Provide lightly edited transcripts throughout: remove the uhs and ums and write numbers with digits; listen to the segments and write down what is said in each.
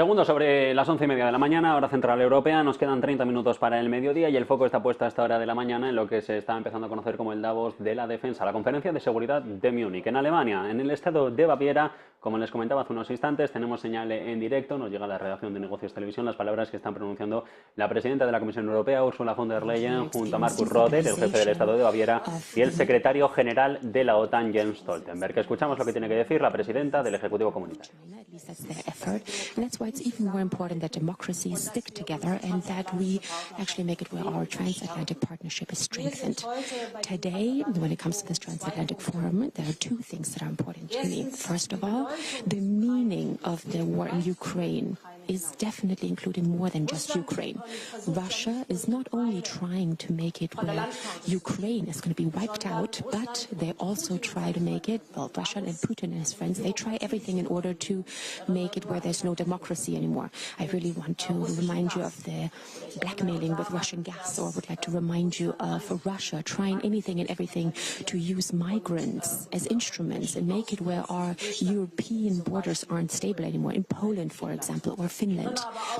Segundo sobre las 11:30 de la mañana, hora central europea. Nos quedan 30 minutos para el mediodía y el foco está puesto a esta hora de la mañana en lo que se está empezando a conocer como el Davos de la Defensa, la conferencia de seguridad de Múnich, en Alemania, en el estado de Baviera. Como les comentaba hace unos instantes, tenemos señal en directo, nos llega a la redacción de Negocios Televisión las palabras que están pronunciando la presidenta de la Comisión Europea, Ursula von der Leyen, junto a Markus Rutte, el jefe del Estado de Baviera, y el secretario general de la OTAN, Jens Stoltenberg. Escuchamos lo que tiene que decir la presidenta del Ejecutivo Comunitario. That democracies stick together and that we actually make it where our transatlantic partnership is strengthened. Today, when it comes to this transatlantic forum, there are two things that are important to me. First of all, the meaning of the war in Ukraine is definitely including more than just Ukraine. Russia is not only trying to make it where Ukraine is going to be wiped out, but they also try to make it, well, Russia and Putin and his friends, they try everything in order to make it where there's no democracy anymore. I really want to remind you of the blackmailing with Russian gas, or would like to remind you of Russia trying anything and everything to use migrants as instruments and make it where our European borders aren't stable anymore, in Poland, for example, or Finland.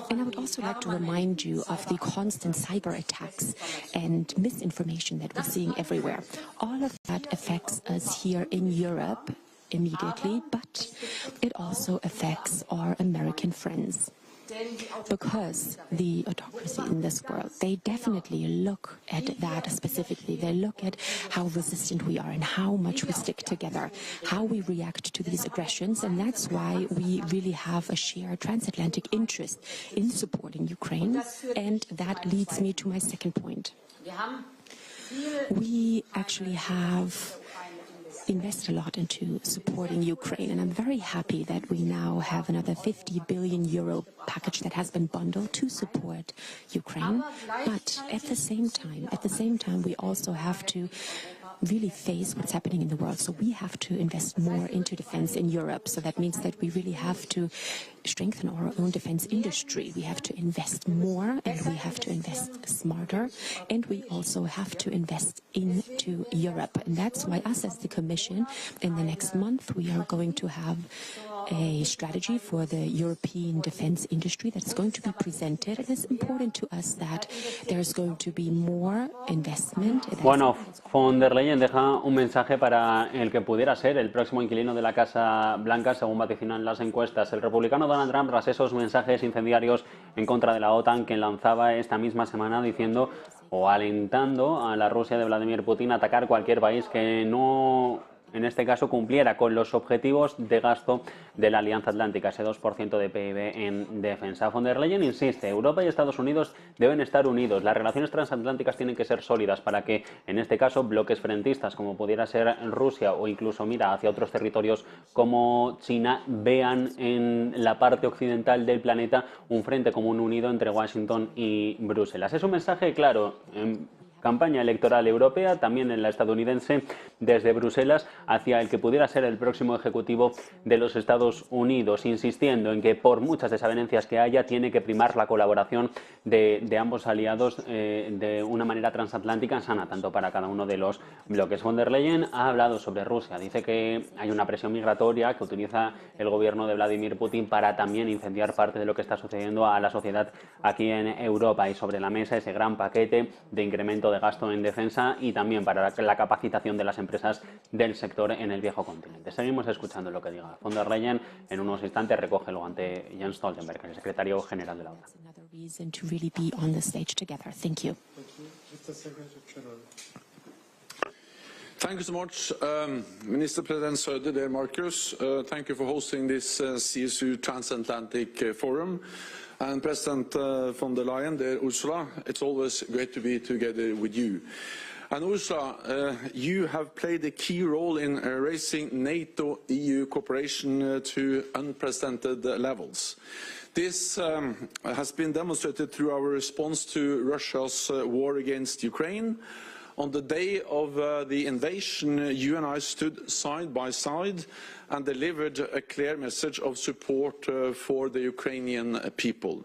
And I would also like to remind you of the constant cyber attacks and misinformation that we're seeing everywhere. All of that affects us here in Europe immediately, but it also affects our American friends. Because the autocracy in this world, they definitely look at that specifically. They look at how resistant we are and how much we stick together, how we react to these aggressions, and that's why we really have a shared transatlantic interest in supporting Ukraine, and that leads me to my second point. We actually have invest a lot into supporting Ukraine, and I'm very happy that we now have another 50 billion euro package that has been bundled to support Ukraine. But at the same time, we also have to really face what's happening in the world. So we have to invest more into defense in Europe. So that means that we really have to strengthen our own defense industry. We have to invest more and we have to invest smarter, and we also have to invest into Europe. And that's why us as the Commission, in the next month, we are going to have a strategy for the European defense industry that's going to be presented. It is important to us that there's going to be more investment. Bueno, von der Leyen deja un mensaje para el que pudiera ser el próximo inquilino de la Casa Blanca, según vaticinan las encuestas. El republicano Donald Trump, tras esos mensajes incendiarios en contra de la OTAN que lanzaba esta misma semana, diciendo o alentando a la Rusia de Vladimir Putin a atacar cualquier país que no, en este caso, cumpliera con los objetivos de gasto de la Alianza Atlántica, ese 2% de PIB en defensa. Von der Leyen insiste, Europa y Estados Unidos deben estar unidos. Las relaciones transatlánticas tienen que ser sólidas para que, en este caso, bloques frentistas como pudiera ser Rusia o incluso mira hacia otros territorios como China vean en la parte occidental del planeta un frente común unido entre Washington y Bruselas. Es un mensaje claro campaña electoral europea, también en la estadounidense, desde Bruselas hacia el que pudiera ser el próximo ejecutivo de los Estados Unidos, insistiendo en que por muchas desavenencias que haya, tiene que primar la colaboración de ambos aliados de una manera transatlántica sana, tanto para cada uno de los bloques. Von der Leyen ha hablado sobre Rusia, dice que hay una presión migratoria que utiliza el gobierno de Vladimir Putin para también incendiar parte de lo que está sucediendo a la sociedad aquí en Europa, y sobre la mesa ese gran paquete de incremento de gasto en defensa y también para la capacitación de las empresas del sector en el viejo continente. Seguimos escuchando lo que diga von der Leyen. En unos instantes recógelo ante Jens Stoltenberg, el secretario general de la OTAN. Thank you so much, Minister President Söder, dear Marcus. Thank you for hosting this CSU Transatlantic Forum. And President von der Leyen, dear Ursula, it's always great to be together with you. And Ursula, you have played a key role in raising NATO-EU cooperation to unprecedented levels. This has been demonstrated through our response to Russia's war against Ukraine. On the day of the invasion, you and I stood side by side and delivered a clear message of support for the Ukrainian people.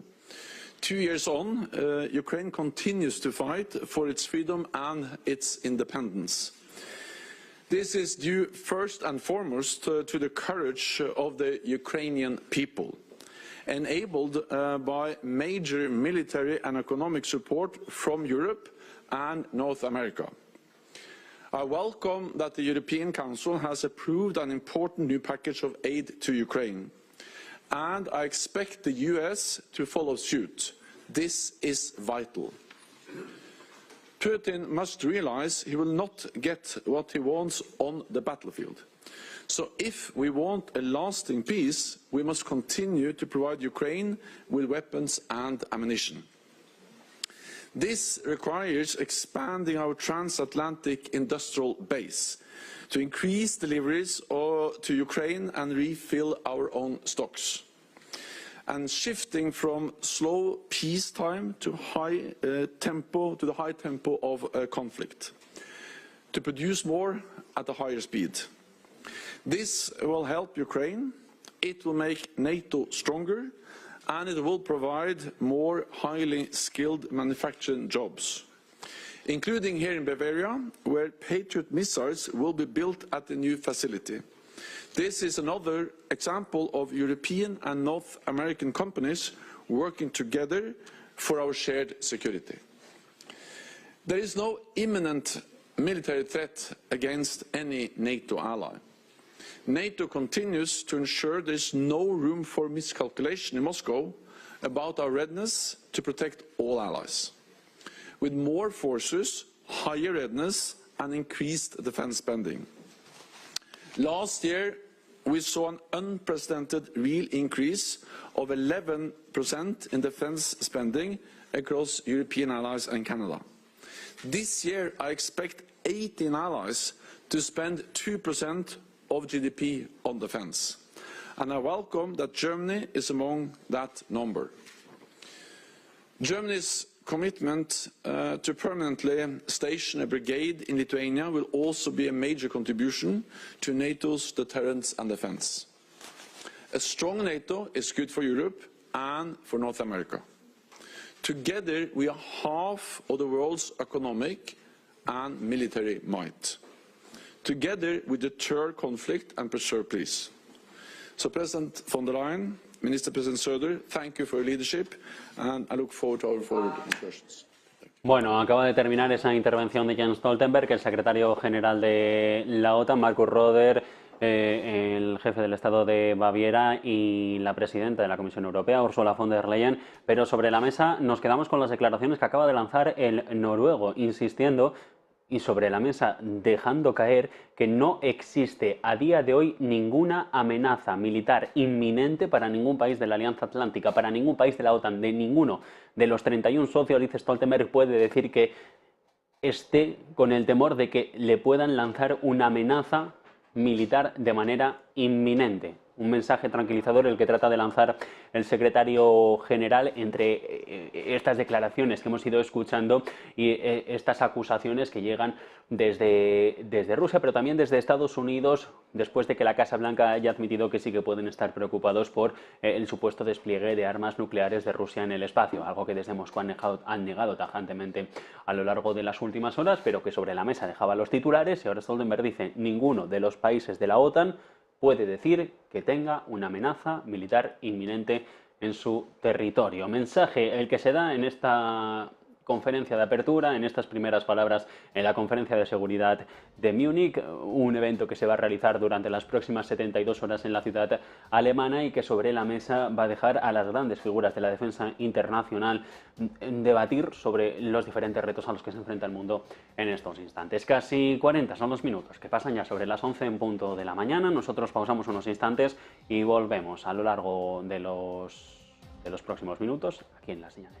2 years on, Ukraine continues to fight for its freedom and its independence. This is due first and foremost to the courage of the Ukrainian people. enabled by major military and economic support from Europe and North America. I welcome that the European Council has approved an important new package of aid to Ukraine, and I expect the US to follow suit. This is vital. Putin must realize he will not get what he wants on the battlefield. So if we want a lasting peace, we must continue to provide Ukraine with weapons and ammunition. This requires expanding our transatlantic industrial base to increase deliveries to Ukraine and refill our own stocks, and shifting from slow peacetime to the high tempo of conflict, to produce more at a higher speed. This will help Ukraine, it will make NATO stronger, and it will provide more highly skilled manufacturing jobs, including here in Bavaria, where Patriot missiles will be built at the new facility. This is another example of European and North American companies working together for our shared security. There is no imminent military threat against any NATO ally. NATO continues to ensure there is no room for miscalculation in Moscow about our readiness to protect all allies. With more forces, higher readiness and increased defense spending. Last year, we saw an unprecedented real increase of 11% in defense spending across European allies and Canada. This year, I expect 18 allies to spend 2% of GDP on defense, and I welcome that Germany is among that number. Germany's commitment to permanently station a brigade in Lithuania will also be a major contribution to NATO's deterrence and defense. A strong NATO is good for Europe and for North America. Together we are half of the world's economic and military might. Together we deter conflict and preserve peace. So President von der Leyen, Minister President Söder, thank you for your leadership, and I look forward to our forward discussions. Bueno, acaba de terminar esa intervención de Jens Stoltenberg, el secretario general de la OTAN, Markus Röder, el jefe del Estado de Baviera y la presidenta de la Comisión Europea, Ursula von der Leyen. Pero sobre la mesa nos quedamos con las declaraciones que acaba de lanzar el noruego, insistiendo y sobre la mesa dejando caer que no existe a día de hoy ninguna amenaza militar inminente para ningún país de la Alianza Atlántica, para ningún país de la OTAN, de ninguno de los 31 socios. Dice Stoltenberg, puede decir que esté con el temor de que le puedan lanzar una amenaza militar de manera inminente. Un mensaje tranquilizador el que trata de lanzar el secretario general entre estas declaraciones que hemos ido escuchando y estas acusaciones que llegan desde Rusia, pero también desde Estados Unidos, después de que la Casa Blanca haya admitido que sí que pueden estar preocupados por el supuesto despliegue de armas nucleares de Rusia en el espacio, algo que desde Moscú han negado tajantemente a lo largo de las últimas horas, pero que sobre la mesa dejaba los titulares. Y ahora Stoltenberg dice: ninguno de los países de la OTAN puede decir que tenga una amenaza militar inminente en su territorio. Mensaje el que se da en esta conferencia de apertura, en estas primeras palabras en la conferencia de seguridad de Múnich, un evento que se va a realizar durante las próximas 72 horas en la ciudad alemana y que sobre la mesa va a dejar a las grandes figuras de la defensa internacional debatir sobre los diferentes retos a los que se enfrenta el mundo en estos instantes. Casi 40 son los minutos que pasan ya sobre las 11 en punto de la mañana. Nosotros pausamos unos instantes y volvemos a lo largo de los próximos minutos aquí en La Señal.